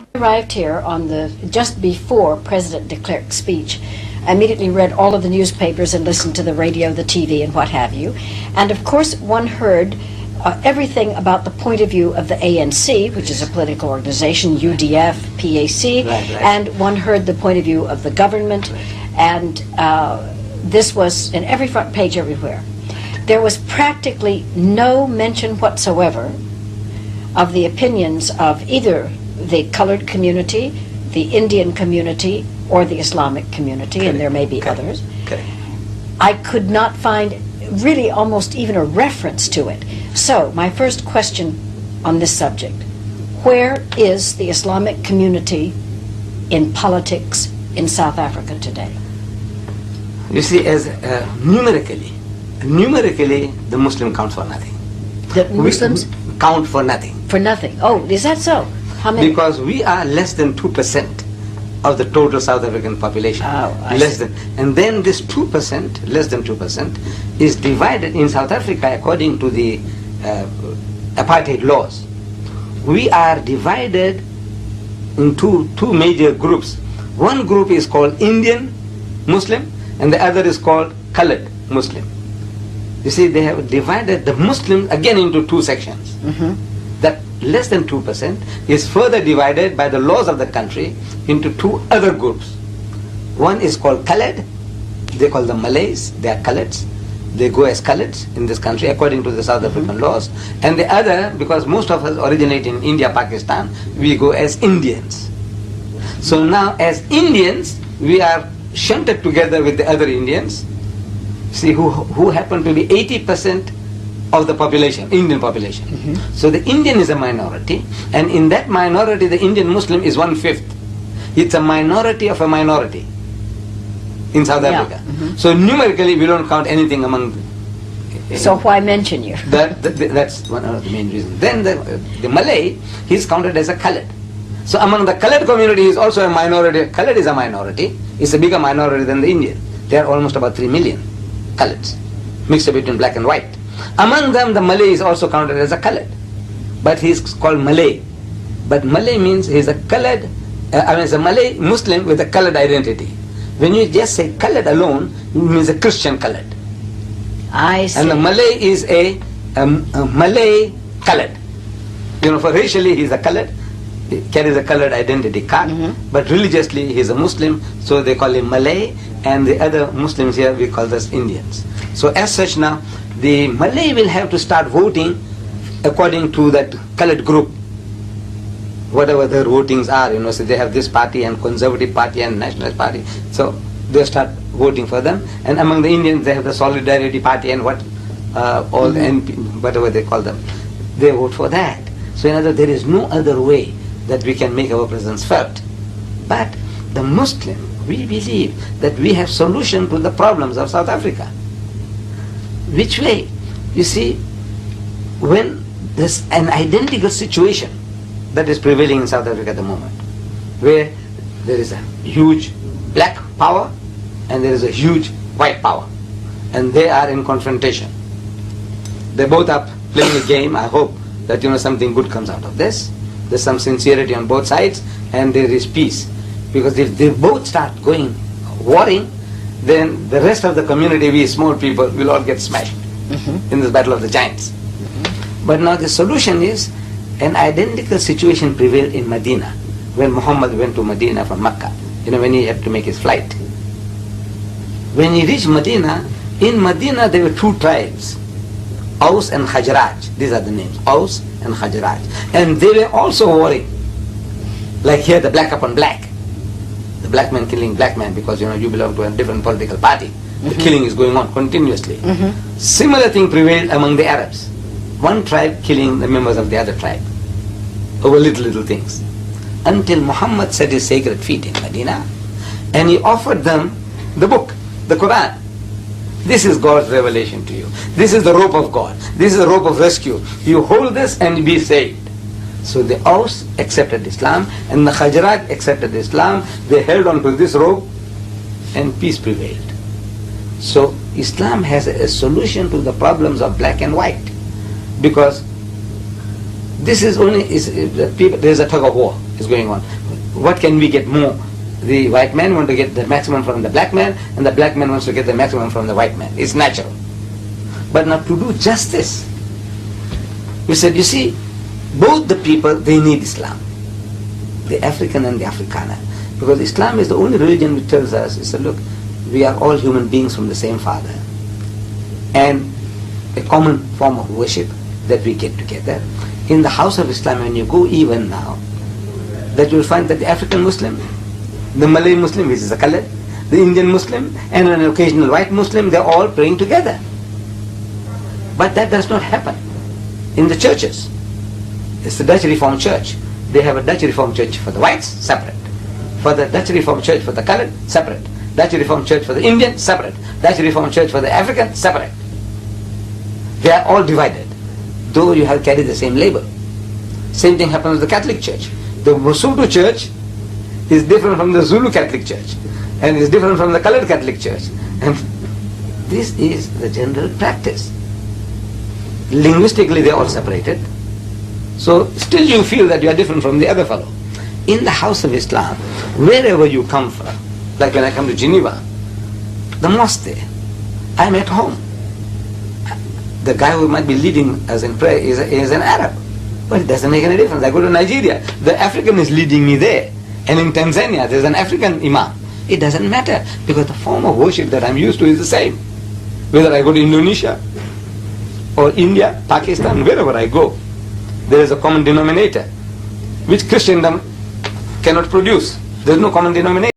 I arrived here on just before President de Klerk's speech. I immediately read all of the newspapers and listened to the radio, the TV, and what have you. And of course, one heard everything about the point of view of the ANC, which is a political organization, UDF, PAC, right. and one heard the point of view of the government, and this was in every front page everywhere. There was practically no mention whatsoever of the opinions of either the colored community, the Indian community, or the Islamic community, Correct. And there may be Correct. others. Correct. I could not find really almost even a reference to it. So, my first question on this subject: where is the Islamic community in politics in South Africa today? You see, as numerically, the Muslim counts for nothing. The Muslims We count for nothing. for nothing. Oh, is that so? How many? Because we are less than 2% of the total South African population. Oh, I less see. than, and then this 2%, less than 2%, is divided in South Africa according to the apartheid laws. We are divided into two major groups. One group is called Indian Muslim, and the other is called colored Muslim. You see, they have divided the Muslim again into two sections. That less than 2% is further divided by the laws of the country into two other groups. One is called colored. They call them Malays. They are coloreds. They go as coloreds in this country according to the South African laws. And the other, because most of us originate in India, Pakistan, we go as Indians. So now as Indians, we are shunted together with the other Indians, see, who happen to be 80% of the population, Indian population. So the Indian is a minority, and in that minority the Indian Muslim is 1/5. It's a minority of a minority in South Yeah. Africa. So numerically we don't count anything among So why mention you? that's one of the main reasons. Then the Malay, he's counted as a colored. So among the colored community is also a minority. Colored is a minority. It's a bigger minority than the Indian. There are almost about 3 million coloreds, mixed between black and white. Among them, the Malay is also counted as a colored, but he's called Malay. But Malay means he's a colored, it's a Malay Muslim with a colored identity. When you just say colored alone, it means a Christian colored. I see. And the Malay is a Malay colored. You know, for racially he's a colored, he carries a colored identity card, but religiously he's a Muslim, so they call him Malay, and the other Muslims here we call us Indians. So as such now, the Malay will have to start voting according to that colored group, whatever their votings are, you know, so they have this party and Conservative Party and Nationalist Party, so they start voting for them. And among the Indians they have the Solidarity Party and all the NP, whatever they call them, they vote for that. So in other words, there is no other way that we can make our presence felt. But the Muslim, we believe that we have solution to the problems of South Africa. Which way? You see, when there's an identical situation that is prevailing in South Africa at the moment, where there is a huge black power and there is a huge white power, and they are in confrontation. They both are playing a game. I hope that, you know, something good comes out of this. There's some sincerity on both sides and there is peace. Because if they both start going warring, then the rest of the community, we small people, will all get smashed in this battle of the giants. But now the solution is, an identical situation prevailed in Medina when Muhammad went to Medina from Mecca, you know, when he had to make his flight. When he reached Medina, in Medina there were two tribes, Aus and Khajraj. These are the names, Aus and Khajraj. And they were also warring. Like here, the black upon black. The black man killing black man because, you know, you belong to a different political party. The killing is going on continuously. Similar thing prevailed among the Arabs. One tribe killing the members of the other tribe over little things. Until Muhammad set his sacred feet in Medina and he offered them the book, the Quran. This is God's revelation to you. This is the rope of God. This is the rope of rescue. You hold this and be saved. So the Aus accepted Islam and the Khajraj accepted Islam. They held on to this rope and peace prevailed. So Islam has a solution to the problems of black and white, because this is only, there is a tug of war. is going on. What can we get more? The white man wants to get the maximum from the black man, and the black man wants to get the maximum from the white man. It's natural. But now to do justice, we said, you see, both the people, they need Islam. The African and the Afrikaner. Because Islam is the only religion which tells us, it said, look, we are all human beings from the same father. And a common form of worship that we get together. In the house of Islam, when you go even now, that you will find that the African Muslim, the Malay Muslim, which is a colored, the Indian Muslim, and an occasional white Muslim, they are all praying together. But that does not happen in the churches. It's the Dutch Reformed Church. They have a Dutch Reformed Church for the whites, separate. For the Dutch Reformed Church for the colored, separate. Dutch Reformed Church for the Indian, separate. Dutch Reformed Church for the African, separate. They are all divided, though you have carried the same label. Same thing happens with the Catholic Church. The Mosotho Church is different from the Zulu Catholic Church, and is different from the colored Catholic Church. And this is the general practice. Linguistically, they are all separated. So still you feel that you are different from the other fellow. In the house of Islam, wherever you come from, like when I come to Geneva, the mosque there, I am at home. The guy who might be leading us in prayer is an Arab. But it doesn't make any difference. I go to Nigeria, the African is leading me there. And in Tanzania, there's an African imam. It doesn't matter, because the form of worship that I'm used to is the same. Whether I go to Indonesia, or India, Pakistan, wherever I go, there is a common denominator, which Christendom cannot produce. There is no common denominator.